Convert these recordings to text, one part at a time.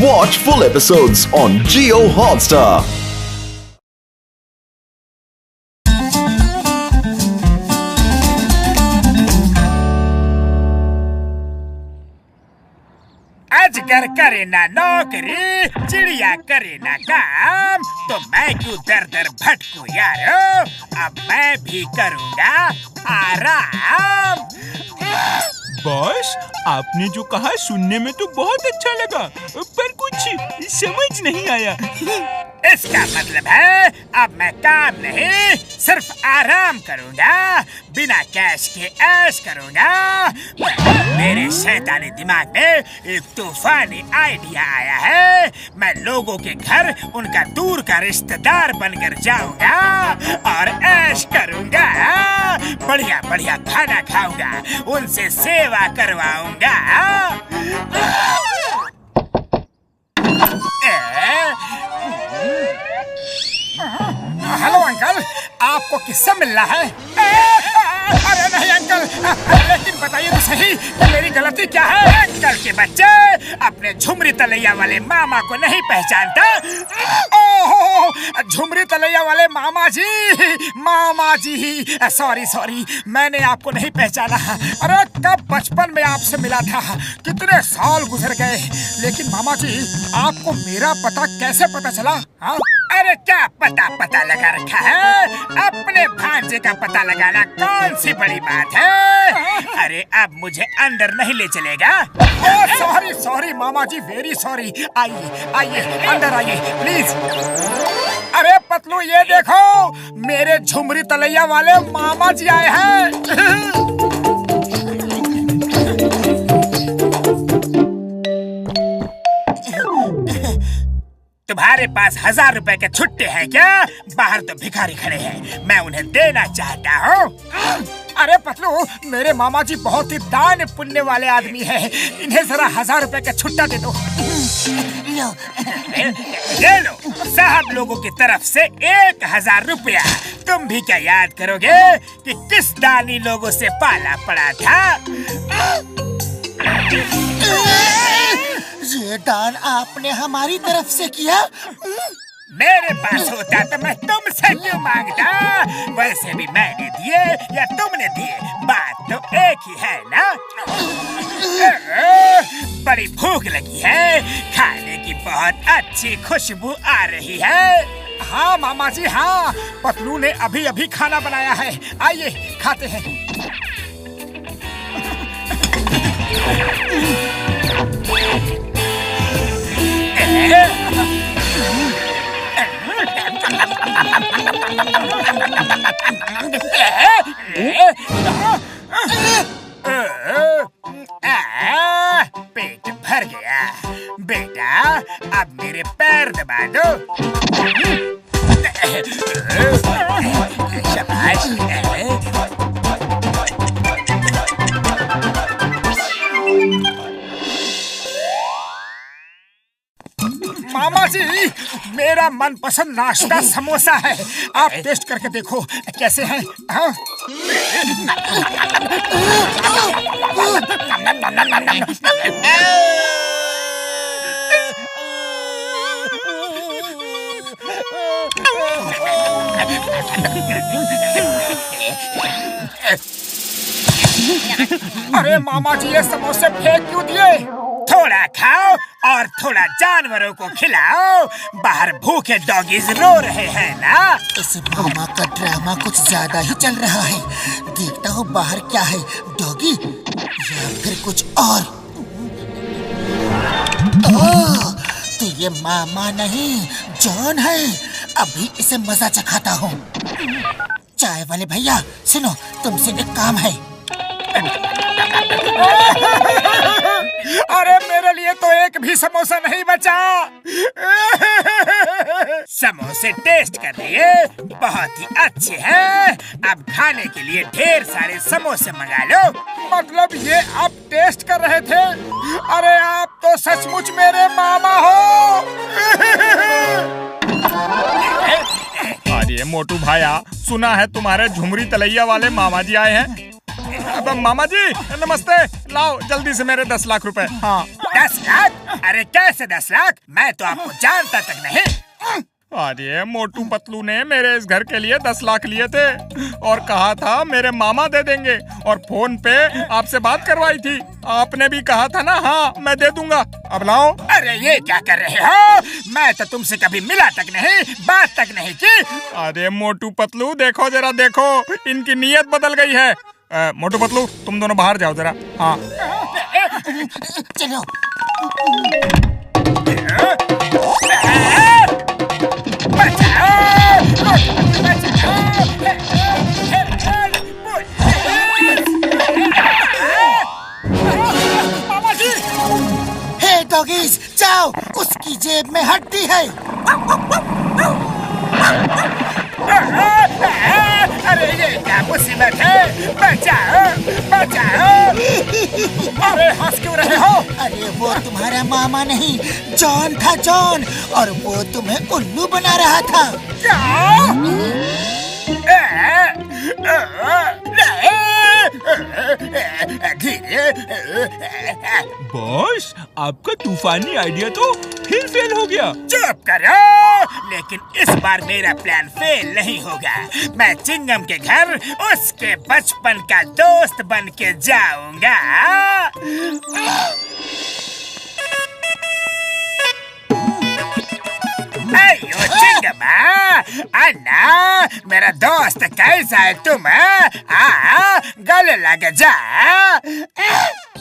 Watch full episodes on Jio Hotstar. अजगर करे ना नौकरी, चिड़िया करे ना काम, तो मैं क्यों दर दर भटकूं यारो। अब मैं भी करूँगा आराम। बॉस, आपने जो कहा सुनने में तो बहुत अच्छा लगा, पर कुछ समझ नहीं आया। इसका मतलब है अब मैं काम नहीं सिर्फ आराम करूँगा, बिना कैश के ऐश करूँगा। मेरे शैतानी दिमाग में एक तूफानी आइडिया आया है। मैं लोगों के घर उनका दूर का रिश्तेदार बनकर जाऊँगा और ऐश करूँगा। बढ़िया बढ़िया खाना खाऊंगा, उनसे सेवा करवाऊंगा। हेलो अंकल, आपको किससे मिलना है? अरे नहीं अंकल, लेकिन बताइए तो सही कि मेरी गलती क्या है? अंकल के बच्चे अपने झुमरी तलैया वाले मामा को नहीं पहचानता। ओह, झुमरी तलैया वाले मामा जी, सॉरी, मैंने आपको नहीं पहचाना। अरे कब बचपन में आपसे मिला था, कितने साल गुजर गए। लेकिन मामा जी, आपको मेरा पता कैसे पता चला? हाँ? अरे क्या पता लगा रखा है? अपने भांजे का पता लगाना कौन सी बड़ी बात है? अरे अब मुझे अंदर नहीं ले चलेगा? सॉरी मामा जी, वेरी सॉरी। आइए अंदर आइए प्लीज। अरे पतलू, ये देखो, मेरे झुमरी तलैया वाले मामा जी आए हैं। तुम्हारे पास 1000 रुपए के छुट्टे हैं क्या? बाहर तो भिखारी खड़े हैं, मैं उन्हें देना चाहता हूँ। अरे पतलू, मेरे मामा जी बहुत ही दान पुण्य वाले आदमी हैं, इन्हें जरा 1000 रुपए का छुट्टा दे दो। ले लो, साहब लोगों की तरफ से 1000 रुपया। तुम भी क्या याद करोगे कि किस दानी लोगों से पाला पड़ा था? ये दान आपने हमारी तरफ से किया? मेरे पास होता तो मैं तुमसे क्यों मांगता? वैसे भी मैंने दिए या तुमने दिए, बात तो एक ही है ना? बड़ी भूख लगी है, खाने की बहुत अच्छी खुशबू आ रही है। हाँ मामा जी, हाँ, पतलू ने अभी खाना बनाया है, आइए खाते हैं। पेट भर गया। बेटा, अब मेरे पैर दबा दो। शाबाश। मामा जी, मेरा मनपसंद नाश्ता समोसा है, आप टेस्ट करके देखो कैसे है। हाँ? अरे मामा जी, ये समोसे फेंक क्यों दिए? थोड़ा खाओ और थोड़ा जानवरों को खिलाओ, बाहर भूखे डॉगीज रो रहे हैं ना। इस मामा का ड्रामा कुछ ज्यादा ही चल रहा है। देखता हूँ बाहर क्या है, डॉगी या फिर कुछ और। ओह, तो ये मामा नहीं जॉन है। अभी इसे मजा चखाता हूँ। चाय वाले भैया सुनो, तुमसे एक काम है। अरे मेरे लिए तो एक भी समोसा नहीं बचा। समोसे टेस्ट कर लिए, बहुत ही अच्छे हैं। अब खाने के लिए ढेर सारे समोसे मंगा लो। मतलब ये आप टेस्ट कर रहे थे? अरे आप तो सचमुच मेरे मामा हो। अरे मोटू भाया, सुना है तुम्हारे झुमरी तलैया वाले मामा जी आए हैं। अब मामा जी नमस्ते, लाओ जल्दी से मेरे 10 लाख रुपए। हाँ 10 लाख? अरे कैसे 10 लाख? मैं तो आपको जानता तक नहीं। अरे मोटू पतलू ने मेरे इस घर के लिए 10 लाख लिए थे और कहा था मेरे मामा दे देंगे, और फोन पे आपसे बात करवाई थी। आपने भी कहा था ना हाँ मैं दे दूंगा। अब लाओ। अरे ये क्या कर रहे हो? मैं तो तुमसे कभी मिला तक नहीं, बात तक नहीं की। अरे मोटू पतलू देखो जरा, देखो इनकी नीयत बदल गई है। मोटू पतलू तुम दोनों बाहर जाओ जरा। हाँ चलो। हे डॉगीज, जाओ, उसकी जेब में हड्डी है। अरे ये क्या मुसीबत है? बचाओ बचाओ। अरे हंस क्यों रहे हो? अरे वो तुम्हारा मामा नहीं, जॉन था, जॉन, और वो तुम्हें उल्लू बना रहा था। बॉस आपका तूफानी आइडिया तो फिर फेल हो गया। चुप करो, लेकिन इस बार मेरा प्लान फेल नहीं होगा। मैं चिंगम के घर उसके बचपन का दोस्त बन के जाऊंगा। अयो चिंगमा, अन्ना मेरा दोस्त कैसा है तुम? गले लग जा।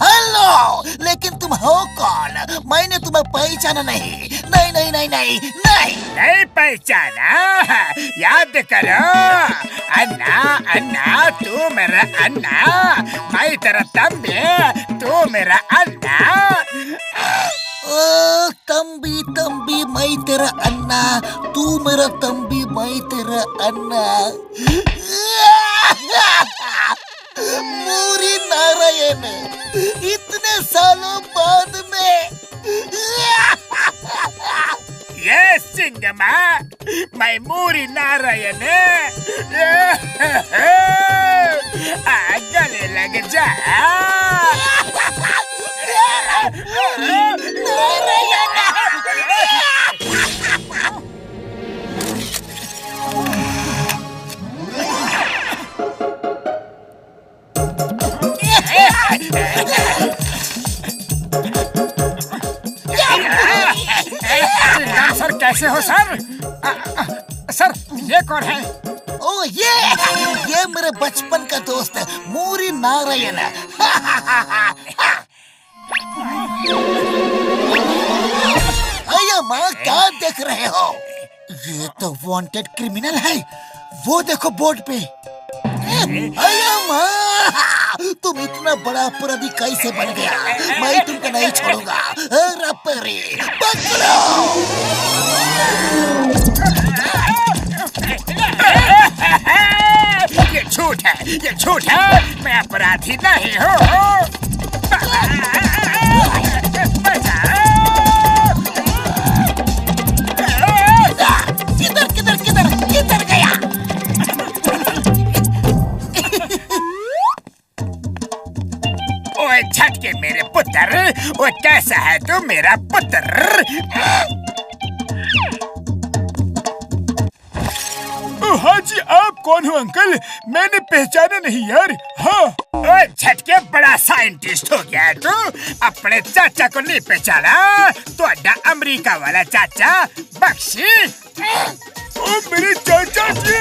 हेलो, लेकिन तुम हो कौन? मैंने तुम्हें पहचाना नहीं। नहीं नहीं नहीं नहीं नहीं नहीं पहचाना? याद करो अन्ना, अन्ना तू मेरा अन्ना, मैं तेरा तंबी, तू मेरा अन्ना। ओ तंबी तंबी, मैं तेरा अन्ना, तू मेरा तंबी, मैं तेरा अन्ना। मूरी नारायण, इतने सालों बाद में। ये सिंगमा, मैं मूरी नारायण, गले लग जा। सर कैसे हो सर? सर ये कौन है? ओ ये मेरे बचपन का दोस्त है, मूरी नारायण। अया माँ, क्या देख रहे हो? ये तो वांटेड क्रिमिनल है। वो देखो बोर्ड पे। अया माँ, तुम इतना बड़ा अपराधी कैसे बन गया? मैं तुमको नहीं छोड़ूंगा। रपरी पकड़ो। ये झूठ है, ये झूठ है। मैं अपराधी नहीं हूँ। किधर किधर किधर किधर गया? ओए झटके मेरे पुत्र, वो कैसा है तू मेरा पुत्र? हाँ जी, आप कौन हो अंकल? मैंने पहचाना नहीं यार। हाँ ओए झटके, बड़ा साइंटिस्ट हो गया है तू। अपने चाचा को नहीं पहचाना? तो अड्डा अमेरिका वाला चाचा बख्शी। ओ मेरे चाचा जी,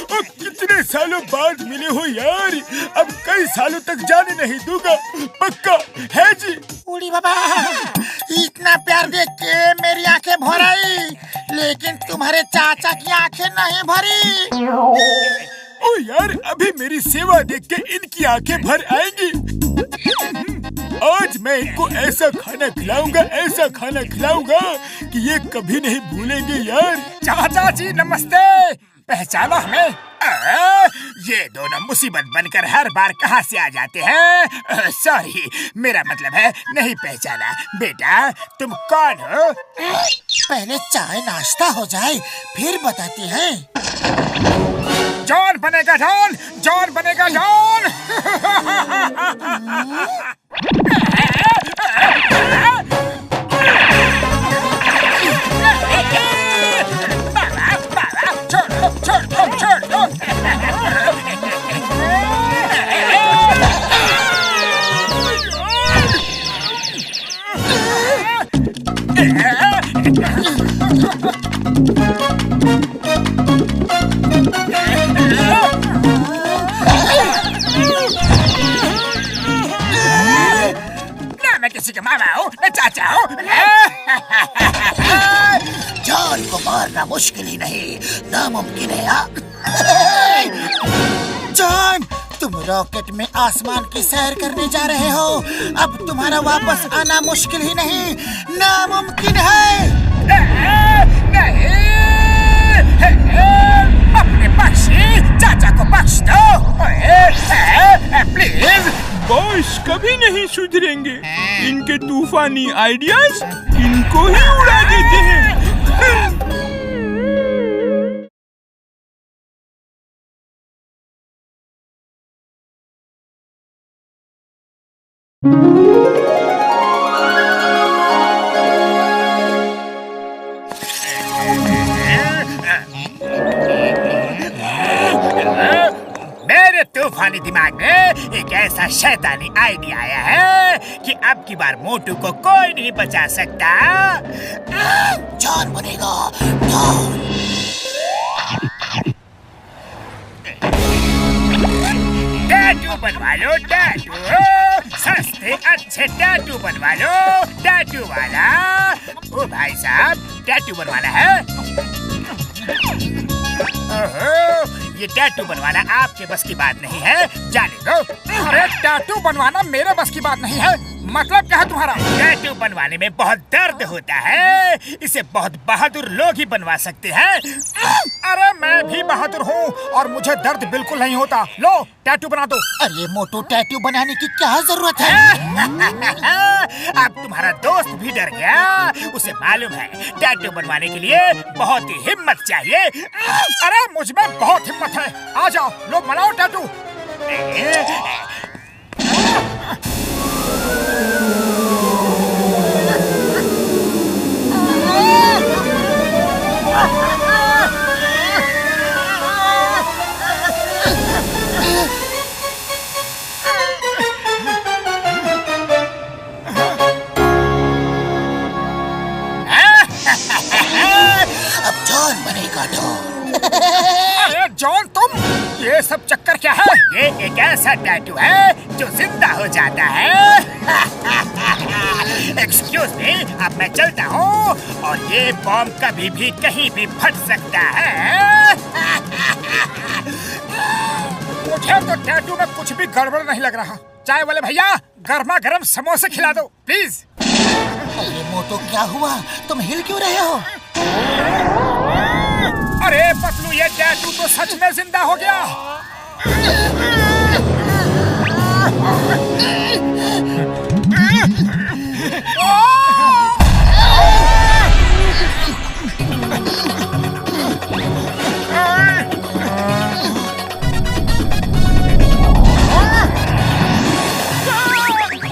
ओ कितने सालों बाद मिले हो यार। अब कई सालों तक जाने नहीं दूंगा, पक्का है जी। उड़ी बाबा, इतना प्यार देख के मेरी आंखें भर आई, लेकिन तुम्हारे चाचा की आंखें नहीं भरी। ओ यार, अभी मेरी सेवा देख के इनकी आंखें भर आएंगी। आज मैं इनको ऐसा खाना खिलाऊंगा, ऐसा खाना खिलाऊंगा कि ये कभी नहीं भूलेंगे यार। चाचा जी नमस्ते, पहचानो हमें? ये दोनों मुसीबत बनकर हर बार कहाँ से आ जाते हैं? सॉरी, मेरा मतलब है नहीं पहचाना। बेटा तुम कौन हो? पहले चाय नाश्ता हो जाए फिर बताते हैं। जॉन बनेगा जॉन, जॉन बनेगा जॉन। छोड़ दो। मैं किसी का मामा हूँ, मैं चाचा हूँ। जॉन को मारना मुश्किल ही नहीं, नामुमकिन है। जॉन, तुम रॉकेट में आसमान की सैर करने जा रहे हो। अब तुम्हारा वापस आना मुश्किल ही नहीं, नामुमकिन है। नहीं, अपने पक्षी चाचा को बख्श दो प्लीज। बॉस कभी नहीं सुधरेंगे। इनके तूफानी आइडियाज इनको ही उड़ा देते हैं। मेरे तूफानी दिमाग में एक ऐसा शैतानी आइडिया आया है कि अब की बार मोटू को कोई नहीं बचा सकता। जॉन बनेगा डॉन। टैटू बनवा लो, टैटू सस्ते अच्छे टैटू बनवा लो। टैटू वाला, ओ भाई साहब टैटू बनवाना है। ओहो, ये टैटू बनवाना आपके बस की बात नहीं है, जाने दो। अरे टैटू बनवाना मेरे बस की बात नहीं है, मतलब क्या है तुम्हारा? टैटू बनवाने में बहुत दर्द होता है, इसे बहुत बहादुर लोग ही बनवा सकते हैं। अरे मैं भी बहादुर हूँ और मुझे दर्द बिल्कुल नहीं होता। लो टैटू बना दो। अरे मोटू, टैटू बनाने की क्या जरूरत है? अब तुम्हारा दोस्त भी डर गया, उसे मालूम है टैटू बनवाने के लिए बहुत ही हिम्मत चाहिए। अरे मुझ में बहुत हिम्मत है, आ जाओ लोग बनाओ टैटू। अब जॉन बनेगा डॉन। अरे जॉन तुम, ये सब चक्कर क्या है? ये एक ऐसा टैटू है जो जिंदा हो जाता है। एक्सक्यूज मी, अब मैं चलता हूँ और ये बॉम्ब कभी भी कहीं भी फट सकता है। मुझे तो टैटू में कुछ भी गड़बड़ नहीं लग रहा। चाय वाले भैया गर्मा गर्म समोसे खिला दो प्लीज। अरे मोटू, क्या हुआ? तुम हिल क्यों रहे हो? अरे पतलू, ये टैटू तो सच में जिंदा हो गया।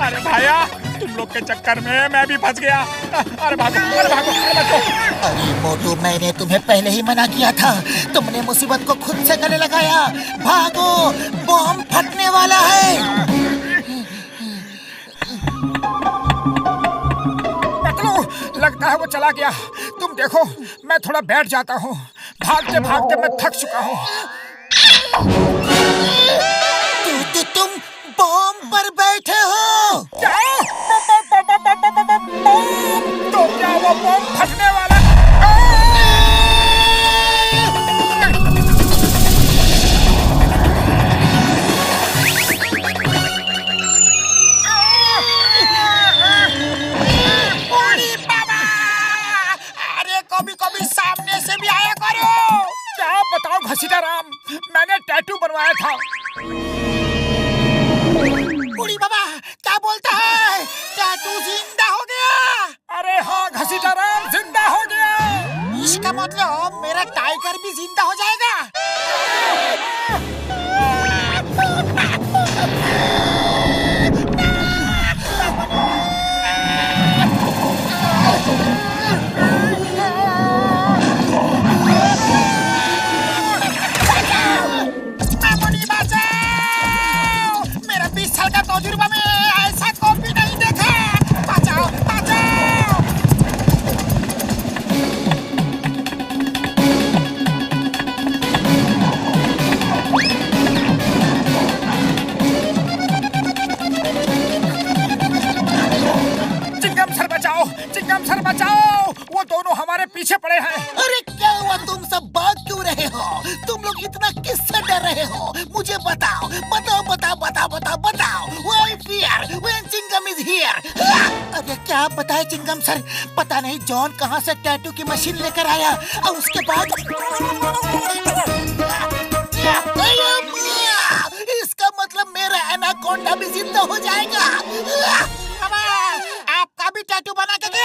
अरे भाया, तुम लोग के चक्कर में मैं भी फंस गया। अरे भागो, अरे भागो, अरे भागो। अरे मोटू, मैंने तुम्हें पहले ही मना किया था, तुमने मुसीबत को खुद से गले लगाया। भागो, बॉम्ब फटने वाला है। पतलू, लगता है वो चला गया। तुम देखो, मैं थोड़ा बैठ जाता हूँ। भागते भागते मैं थक चुका हूँ। तुम बॉम्ब पर बैठे हो? क्या? तो क्या वो बॉम्ब फटने वाला? अरे कभी कभी सामने से भी आया करो। क्या बताओ घसीटा राम, मैंने टैटू बनवाया था। बूढ़ी बाबा, क्या बोलता है? टैटू जिंदा हो गया। अरे हाँ घसीटा राम, जिंदा हो गया। इसका मतलब मेरा टाइगर भी जिंदा हो जाएगा। बचाओ, चिंगम सर बचाओ, वो दोनों हमारे पीछे पड़े हैं। अरे क्या हुआ, तुम सब भाग क्यों रहे हो? तुम लोग इतना किससे डर रहे हो? मुझे बताओ बताओ बताओ बताओ बताओ बताओ। Why fear when Chingam is here? अरे क्या बताए चिंगम सर, पता नहीं जॉन कहाँ से टैटू की मशीन लेकर आया और उसके बाद इसका मतलब मेरा एनाकोंडा भी जिंदा हो जाएगा। आपका भी टैटू बना के दे।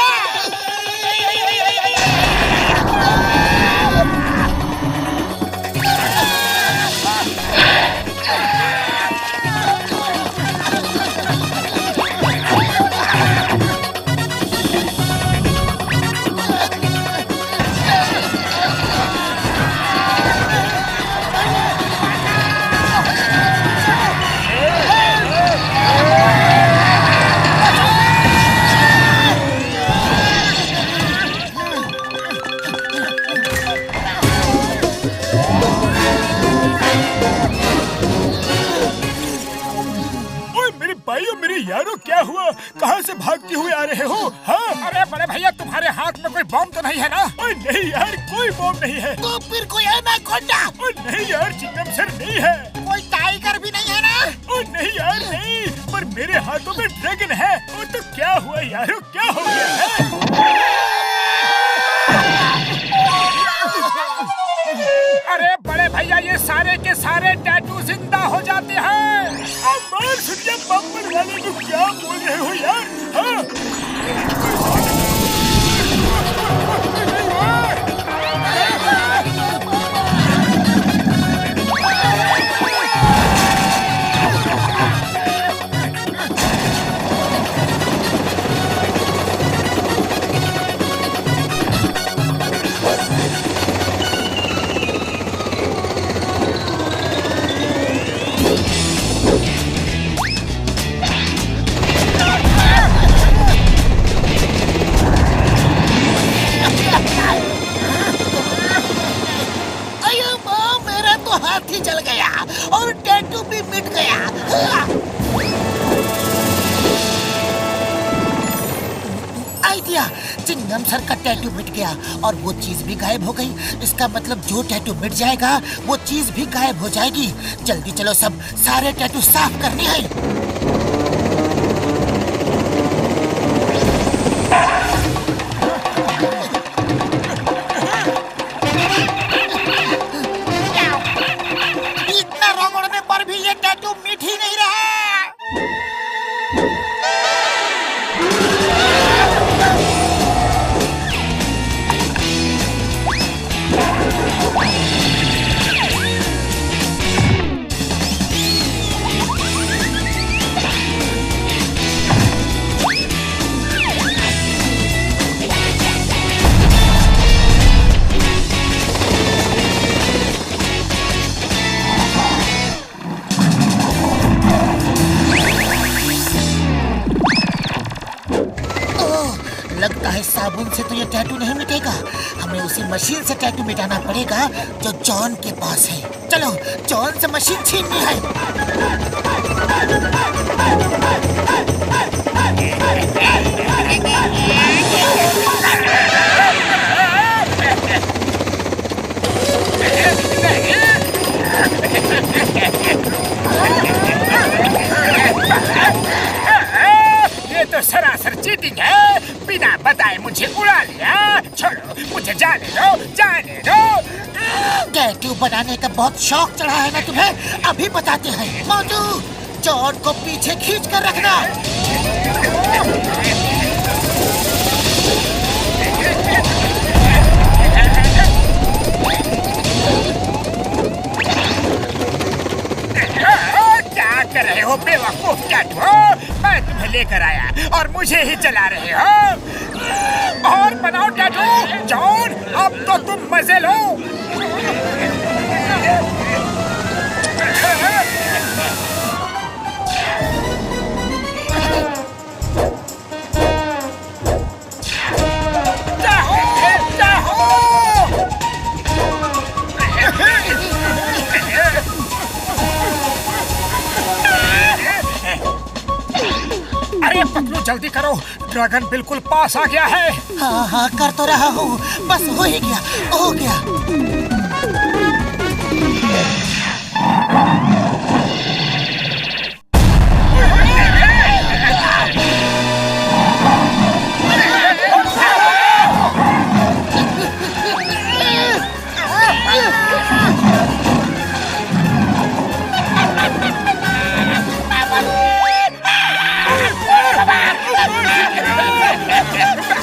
यारो क्या हुआ, कहाँ से भागते हुए आ रहे हो? हाँ? अरे बड़े भैया तुम्हारे हाथ में कोई बम तो नहीं है ना? ओए नहीं यार, कोई बम नहीं है। तो फिर कोई एनाकोंडा? ओए नहीं यार, चिंगम सर नहीं है। कोई टाइगर भी नहीं है ना? ओए नहीं यार नहीं, पर मेरे हाथों में ड्रैगन है। ओ तो क्या हुआ यारो, क्या हो गया है? अरे बड़े भैया ये सारे के सारे टैटू जिंदा हो जाते हैं। अब मार सुनिए बम्बर वाले को, क्या बोल रहे हो यार? हाँ? हाथ ही जल गया और टैटू भी मिट गया। आइडिया, चिंगम सर का टैटू मिट गया और वो चीज भी गायब हो गई। इसका मतलब जो टैटू मिट जाएगा वो चीज भी गायब हो जाएगी। जल्दी चलो सब, सारे टैटू साफ करने हैं। लगता है साबुन से तो ये टैटू नहीं मिटेगा। हमें उसी मशीन से टैटू मिटाना पड़ेगा जो जॉन के पास है। चलो जॉन से मशीन छीननी है। ये तो सरासर चीटिंग है। बिना बताए मुझे उड़ा लिया। छोड़ो, मुझे जाने दो, जाने दो। टैटू बनाने का बहुत शौक चढ़ा है ना तुम्हें? अभी बताते हैं। मोटू, जॉन को पीछे खींच कर रखना। क्या कर रहे हो बेवकूफ टैटू? मैं तुम्हें लेकर आया और मुझे ही चला रहे हो। और बनाओ टैटू। जॉन, अब तो तुम मजे लो। अरे पतलू जल्दी करो, ड्रैगन बिल्कुल पास आ गया है। हाँ हाँ कर तो रहा हूँ, बस हो ही गया, हो गया।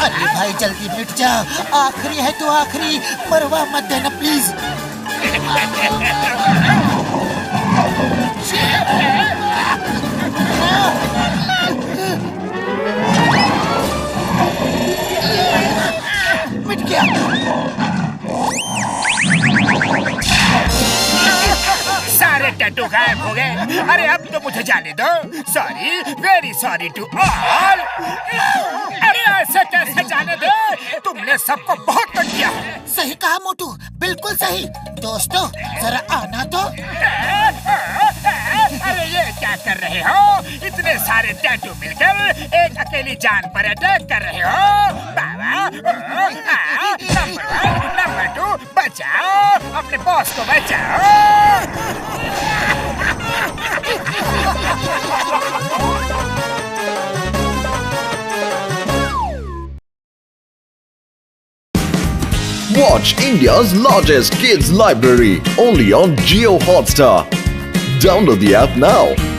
अरे भाई जल्दी मिट जा, आखिरी है तो आखिरी, मरवा मत देना प्लीज। मिट गया। सारे टैटू गायब हो गए। अरे अब तो मुझे जाने दो। Sorry, very sorry to all. अरे ऐसे कैसे जाने दे? तुमने सबको बहुत तंग किया है। सही कहा मोटू, बिल्कुल सही। दोस्तों जरा आना तो। अरे ये क्या कर रहे हो? इतने सारे टैटू मिलकर एक अकेली जान पर अटैक कर रहे हो। बाबा, नंबर 1, नंबर 2, बचाओ अपने बॉस को, बचाओ। Watch India's largest kids library only on Jio Hotstar. Download the app now.